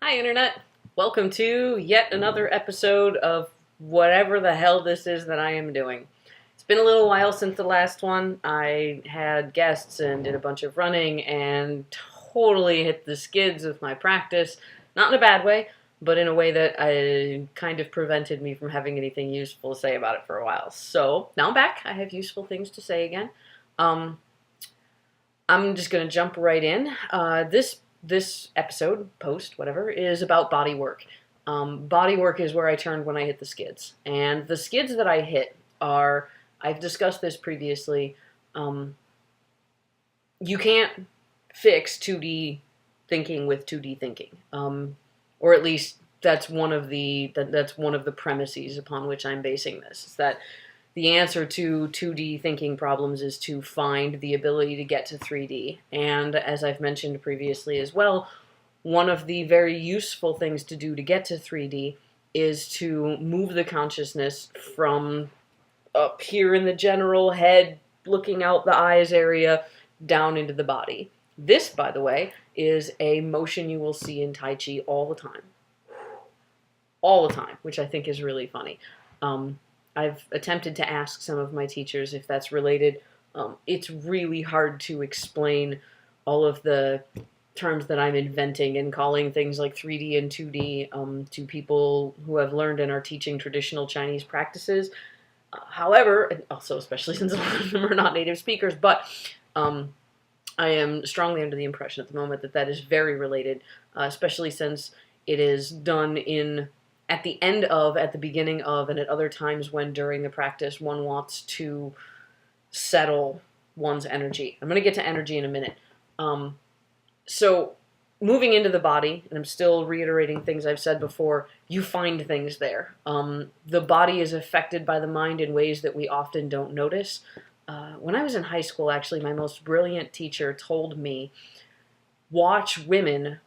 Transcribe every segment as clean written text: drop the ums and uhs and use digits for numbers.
Hi, Internet. Welcome to yet another episode of whatever the hell this is that I am doing. It's been a little while since the last one. I had guests and did a bunch of running and totally hit the skids with my practice. Not in a bad way, but in a way that kind of prevented me from having anything useful to say about it for a while. So now I'm back. I have useful things to say again. I'm just going to jump right in. This episode, post, whatever, is about body work. Body work is where I turned when I hit the skids. And the skids that I hit are, I've discussed this previously, you can't fix 2D thinking with 2D thinking. Or at least that's one of the premises upon which I'm basing this. Is that the answer to 2D thinking problems is to find the ability to get to 3D. And as I've mentioned previously as well, one of the very useful things to do to get to 3D is to move the consciousness from up here in the general head, looking out the eyes area, down into the body. This, by the way, is a motion you will see in Tai Chi all the time. All the time, which I think is really funny. I've attempted to ask some of my teachers if that's related. It's really hard to explain all of the terms that I'm inventing and calling things like 3D and 2D to people who have learned and are teaching traditional Chinese practices. However, and also especially since a lot of them are not native speakers, but I am strongly under the impression at the moment that that is very related, especially since it is done at the end of, at the beginning of, and at other times when during the practice one wants to settle one's energy. I'm going to get to energy in a minute. So moving into the body, and I'm still reiterating things I've said before, you find things there. The body is affected by the mind in ways that we often don't notice. When I was in high school, actually, my most brilliant teacher told me, watch women,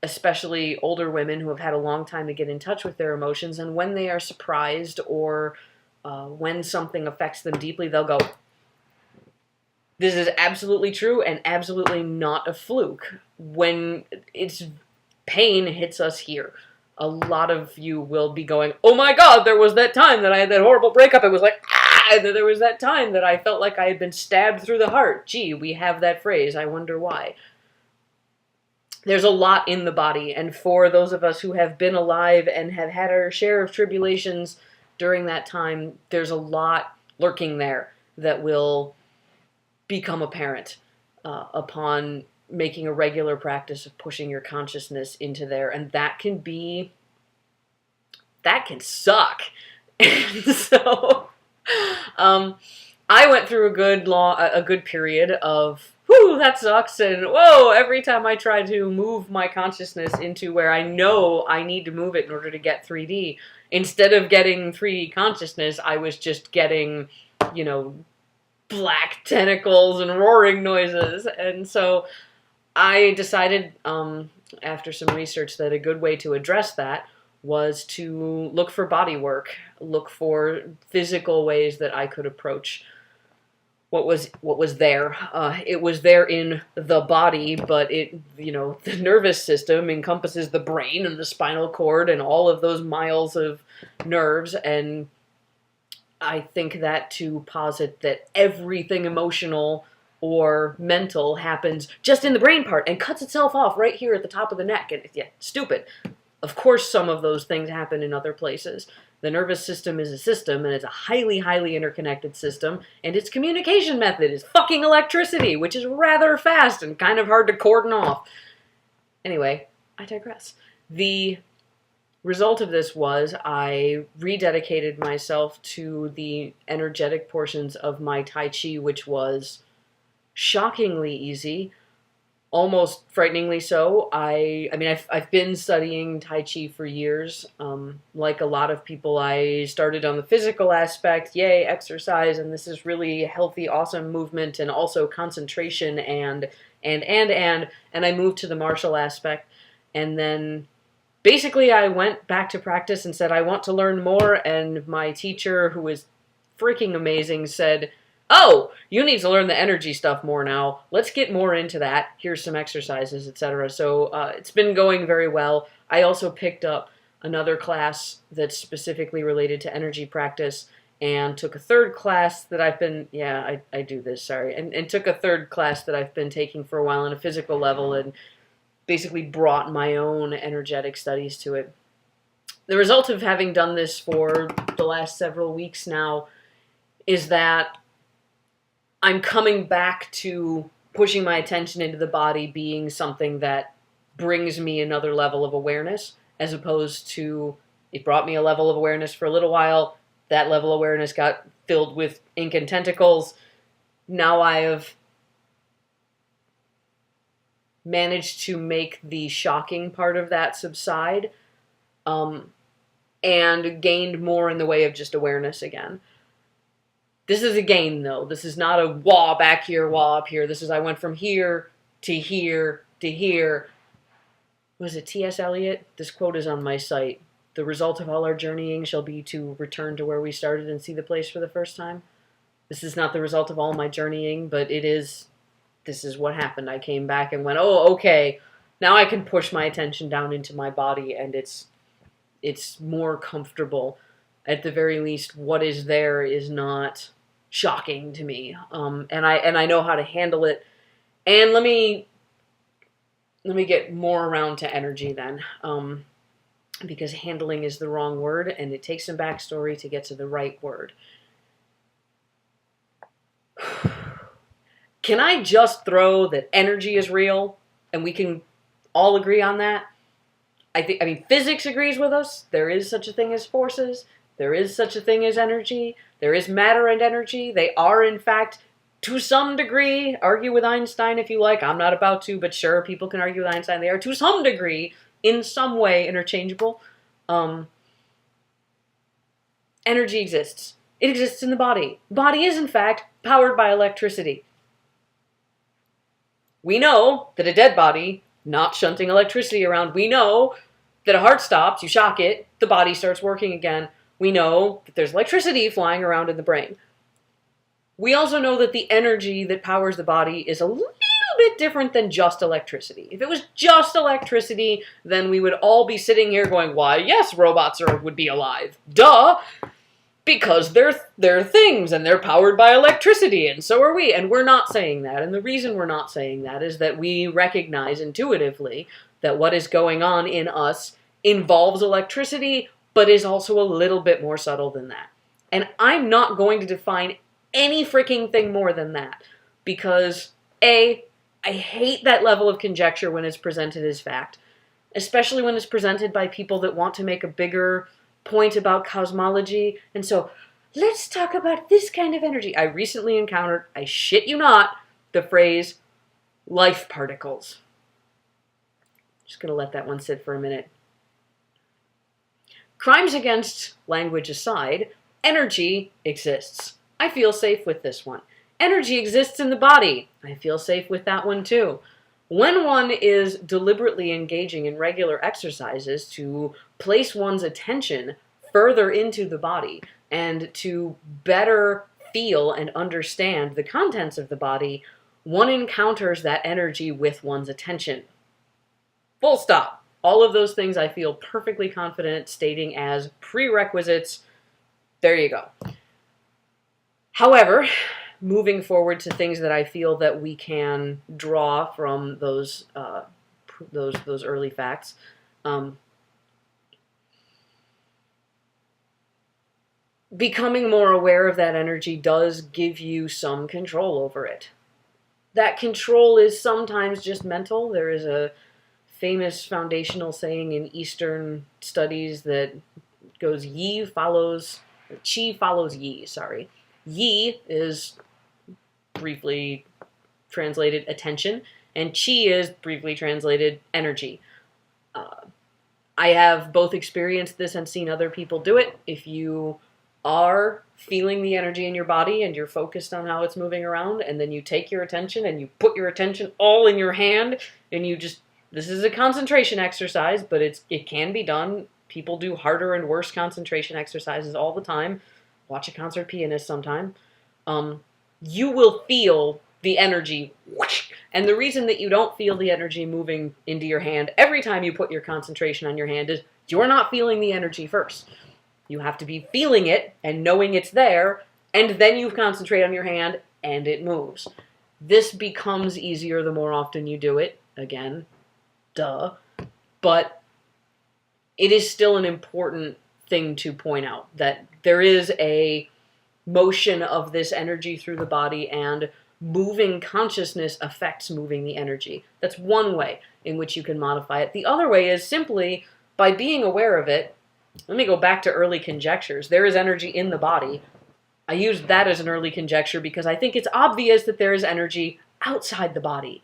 especially older women who have had a long time to get in touch with their emotions, and when they are surprised or when something affects them deeply, they'll go, this is absolutely true and absolutely not a fluke. When it's pain hits us here, a lot of you will be going, oh my god, there was that time that I had that horrible breakup. It was like, and there was that time that I felt like I had been stabbed through the heart. Gee, we have that phrase. I wonder why. There's a lot in the body, and for those of us who have been alive and have had our share of tribulations during that time, there's a lot lurking there that will become apparent upon making a regular practice of pushing your consciousness into there, and that can suck. And so, I went through a good period of, whew, that sucks, and whoa, every time I try to move my consciousness into where I know I need to move it in order to get 3D, instead of getting 3D consciousness, I was just getting, black tentacles and roaring noises. And so I decided, after some research, that a good way to address that was to look for body work, look for physical ways that I could approach what was there. It was there in the body, but the nervous system encompasses the brain and the spinal cord and all of those miles of nerves, and I think that to posit that everything emotional or mental happens just in the brain part and cuts itself off right here at the top of the neck, and yeah, stupid. Of course some of those things happen in other places. The nervous system is a system, and it's a highly, highly interconnected system, and its communication method is fucking electricity, which is rather fast and kind of hard to cordon off. Anyway, I digress. The result of this was I rededicated myself to the energetic portions of my Tai Chi, which was shockingly easy. Almost frighteningly so. I've been studying Tai Chi for years. Like a lot of people, I started on the physical aspect, yay, exercise, and this is really healthy, awesome movement, and also concentration, and I moved to the martial aspect, and then basically I went back to practice and said, I want to learn more, and my teacher, who is freaking amazing, said, oh, you need to learn the energy stuff more now. Let's get more into that. Here's some exercises, etc. So it's been going very well. I also picked up another class that's specifically related to energy practice and took a third class that I've been, yeah, I do this, sorry, and took a third class that I've been taking for a while on a physical level and basically brought my own energetic studies to it. The result of having done this for the last several weeks now is that I'm coming back to pushing my attention into the body being something that brings me another level of awareness, as opposed to it brought me a level of awareness for a little while. That level of awareness got filled with ink and tentacles. Now I have managed to make the shocking part of that subside, and gained more in the way of just awareness again. This is a gain, though. This is not a wah back here, wah up here. This is I went from here to here to here. Was it T.S. Eliot? This quote is on my site. The result of all our journeying shall be to return to where we started and see the place for the first time. This is not the result of all my journeying, but it is. This is what happened. I came back and went, oh, okay. Now I can push my attention down into my body, and it's more comfortable. At the very least, what is there is not shocking to me, and I know how to handle it. And let me get more around to energy then, because handling is the wrong word, and it takes some backstory to get to the right word. Can I just throw that energy is real, and we can all agree on that? I mean, physics agrees with us. There is such a thing as forces. There is such a thing as energy. There is matter and energy. They are, in fact, to some degree, argue with Einstein if you like. I'm not about to, but sure, people can argue with Einstein. They are, to some degree, in some way, interchangeable. Energy exists. It exists in the body. The body is, in fact, powered by electricity. We know that a dead body, not shunting electricity around, we know that a heart stops, you shock it, the body starts working again. We know that there's electricity flying around in the brain. We also know that the energy that powers the body is a little bit different than just electricity. If it was just electricity, then we would all be sitting here going, why, yes, robots would be alive. Duh! Because they're things, and they're powered by electricity, and so are we. And we're not saying that. And the reason we're not saying that is that we recognize intuitively that what is going on in us involves electricity, but is also a little bit more subtle than that. And I'm not going to define any freaking thing more than that. Because, A, I hate that level of conjecture when it's presented as fact. Especially when it's presented by people that want to make a bigger point about cosmology, and so let's talk about this kind of energy. I recently encountered, I shit you not, the phrase life particles. Just gonna let that one sit for a minute. Crimes against language aside, energy exists. I feel safe with this one. Energy exists in the body. I feel safe with that one too. When one is deliberately engaging in regular exercises to place one's attention further into the body and to better feel and understand the contents of the body, one encounters that energy with one's attention. Full stop. All of those things I feel perfectly confident stating as prerequisites. There you go. However, moving forward to things that I feel that we can draw from those early facts. Becoming more aware of that energy does give you some control over it. That control is sometimes just mental. There is a famous foundational saying in Eastern studies that goes chi follows yi, sorry. Yi is briefly translated attention, and chi is briefly translated energy. I have both experienced this and seen other people do it. If you are feeling the energy in your body and you're focused on how it's moving around, and then you take your attention and you put your attention all in your hand, and you just, this is a concentration exercise, but it can be done. People do harder and worse concentration exercises all the time. Watch a concert pianist sometime. you will feel the energy. And the reason that you don't feel the energy moving into your hand every time you put your concentration on your hand is you're not feeling the energy first. You have to be feeling it and knowing it's there, and then you concentrate on your hand and it moves. This becomes easier the more often you do it. Again, duh. But it is still an important thing to point out that there is a motion of this energy through the body, and moving consciousness affects moving the energy. That's one way in which you can modify it. The other way is simply by being aware of it. Let me go back to early conjectures. There is energy in the body. I used that as an early conjecture because I think it's obvious that there is energy outside the body.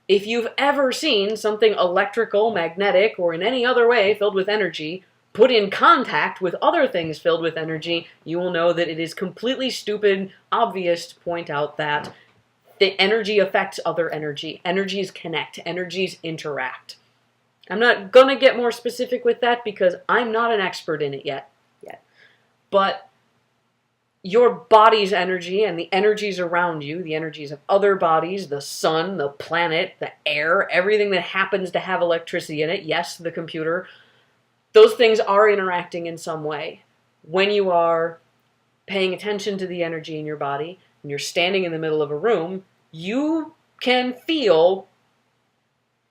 If you've ever seen something electrical, magnetic, or in any other way filled with energy put in contact with other things filled with energy, you will know that it is completely stupid, obvious to point out that the energy affects other energy. Energies connect. Energies interact. I'm not going to get more specific with that because I'm not an expert in it yet. But your body's energy and the energies around you, the energies of other bodies, the sun, the planet, the air, everything that happens to have electricity in it, yes, the computer, those things are interacting in some way. When you are paying attention to the energy in your body, and you're standing in the middle of a room, you can feel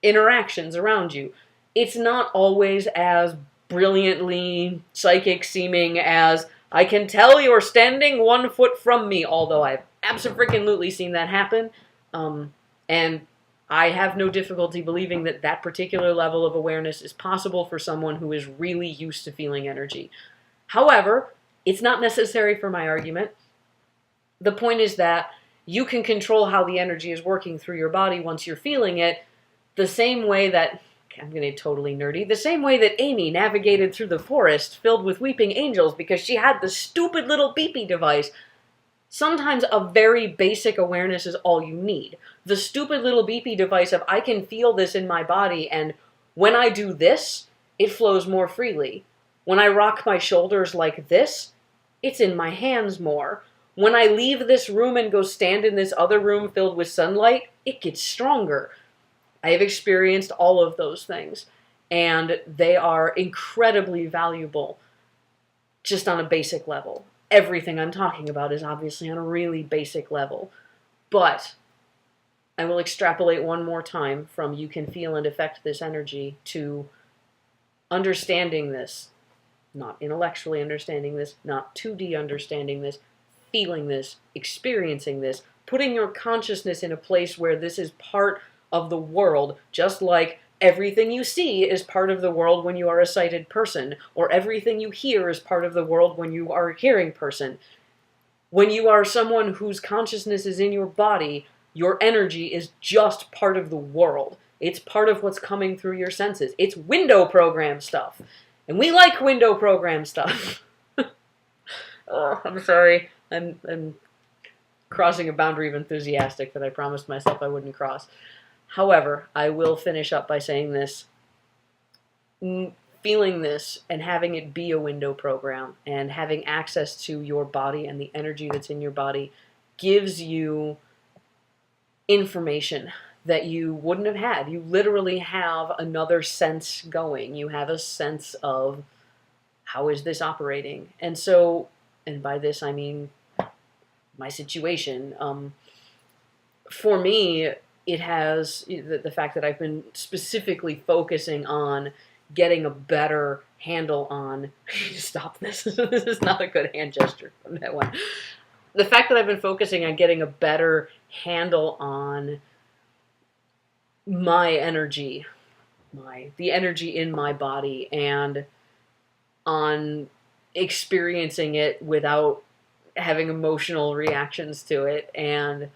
interactions around you. It's not always as brilliantly psychic seeming as, I can tell you're standing 1 foot from me, although I've absolutely seen that happen. And I have no difficulty believing that that particular level of awareness is possible for someone who is really used to feeling energy. However, it's not necessary for my argument. The point is that you can control how the energy is working through your body once you're feeling it, the same way that, I'm going to get totally nerdy, the same way that Amy navigated through the forest filled with weeping angels because she had the stupid little beepy device. Sometimes a very basic awareness is all you need. The stupid little beepy device of, I can feel this in my body, and when I do this, it flows more freely. When I rock my shoulders like this, it's in my hands more. When I leave this room and go stand in this other room filled with sunlight, it gets stronger. I have experienced all of those things, and they are incredibly valuable just on a basic level. Everything I'm talking about is obviously on a really basic level, but I will extrapolate one more time from you can feel and affect this energy to understanding this, not intellectually understanding this, not 2D understanding this, feeling this, experiencing this, putting your consciousness in a place where this is part of the world, just like everything you see is part of the world when you are a sighted person, or everything you hear is part of the world when you are a hearing person. When you are someone whose consciousness is in your body, your energy is just part of the world. It's part of what's coming through your senses. It's window program stuff. And we like window program stuff. Oh, I'm sorry. I'm crossing a boundary of enthusiastic that I promised myself I wouldn't cross. However, I will finish up by saying this. Feeling this and having it be a window program and having access to your body and the energy that's in your body gives you information that you wouldn't have had. You literally have another sense going. You have a sense of, how is this operating? And so, and by this I mean my situation. For me, it has the fact that I've been specifically focusing on getting a better handle on, stop this, this is not a good hand gesture from that one. The fact that I've been focusing on getting a better handle on my energy, the energy in my body, and on experiencing it without having emotional reactions to it, and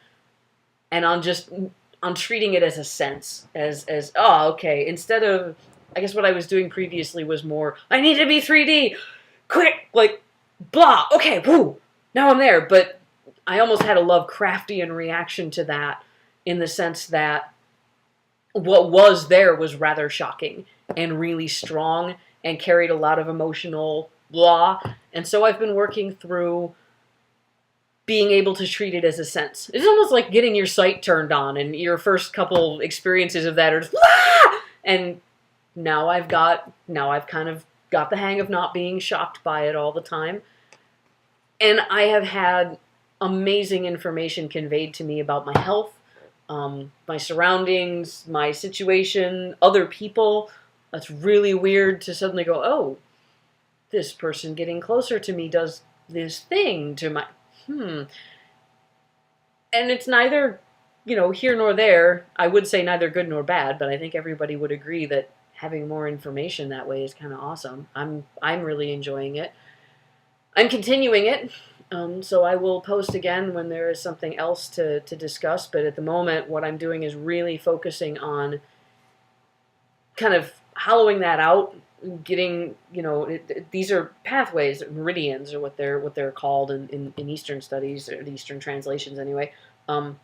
on treating it as a sense, as oh, okay, instead of, I guess what I was doing previously was more, I need to be 3D, quick, like, blah, okay, woo, now I'm there. But I almost had a Lovecraftian reaction to that, in the sense that what was there was rather shocking and really strong and carried a lot of emotional blah. And so I've been working through being able to treat it as a sense. It's almost like getting your sight turned on, and your first couple experiences of that are just, ah! And now I've kind of got the hang of not being shocked by it all the time. And I have had amazing information conveyed to me about my health, my surroundings, my situation, other people. That's really weird to suddenly go, oh, this person getting closer to me does this thing to my, And it's neither, here nor there. I would say neither good nor bad, but I think everybody would agree that having more information that way is kind of awesome. I'm really enjoying it. I'm continuing it, so I will post again when there is something else to discuss, but at the moment what I'm doing is really focusing on kind of hollowing that out, getting, these are pathways, meridians are what they're called in Eastern studies, or the Eastern translations anyway, kind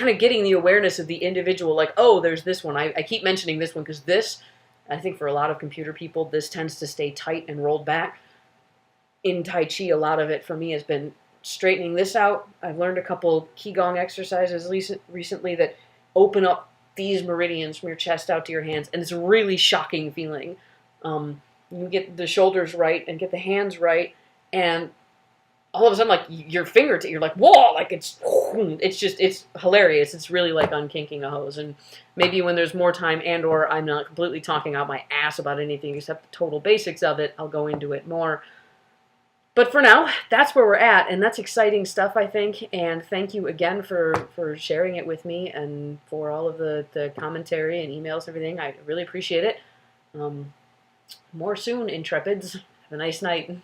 of getting the awareness of the individual, like, oh, there's this one. I keep mentioning this one because this, I think for a lot of computer people, this tends to stay tight and rolled back. In Tai Chi, a lot of it for me has been straightening this out. I've learned a couple Qigong exercises recently that open up these meridians from your chest out to your hands, and it's a really shocking feeling. You get the shoulders right and get the hands right, and all of a sudden, like, your fingertip, you're like, whoa, like, it's hilarious. It's really like unkinking a hose. And maybe when there's more time and or I'm not completely talking out my ass about anything except the total basics of it, I'll go into it more. But for now, that's where we're at, and that's exciting stuff, I think, and thank you again for sharing it with me and for all of the commentary and emails and everything. I really appreciate it. More soon, Intrepids. Have a nice night.